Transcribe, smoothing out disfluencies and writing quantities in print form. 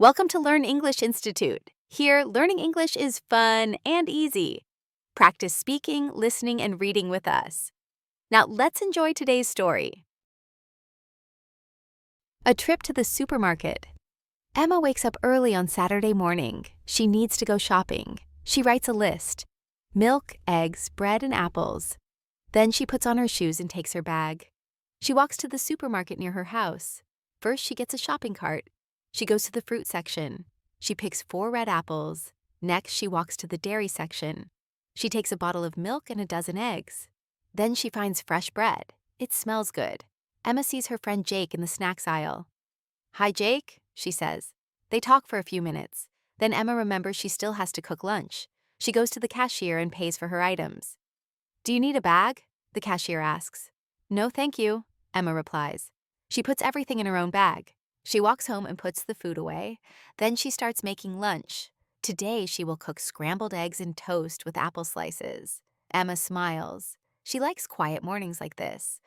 Welcome to Learn English Institute. Here, learning English is fun and easy. Practice speaking, listening, and reading with us. Now, let's enjoy today's story. A trip to the supermarket. Emma wakes up early on Saturday morning. She needs to go shopping. She writes a list: milk, eggs, bread, and apples. Then she puts on her shoes and takes her bag. She walks to the supermarket near her house. First, she gets a shopping cart. She goes to the fruit section. She picks 4 red apples. Next, she walks to the dairy section. She takes a bottle of milk and a dozen eggs. Then she finds fresh bread. It smells good. Emma sees her friend Jake in the snacks aisle. "Hi, Jake," she says. They talk for a few minutes. Then Emma remembers she still has to cook lunch. She goes to the cashier and pays for her items. "Do you need a bag?" the cashier asks. "No, thank you," Emma replies. She puts everything in her own bag. She walks home and puts the food away. Then she starts making lunch. Today she will cook scrambled eggs and toast with apple slices. Emma smiles. She likes quiet mornings like this.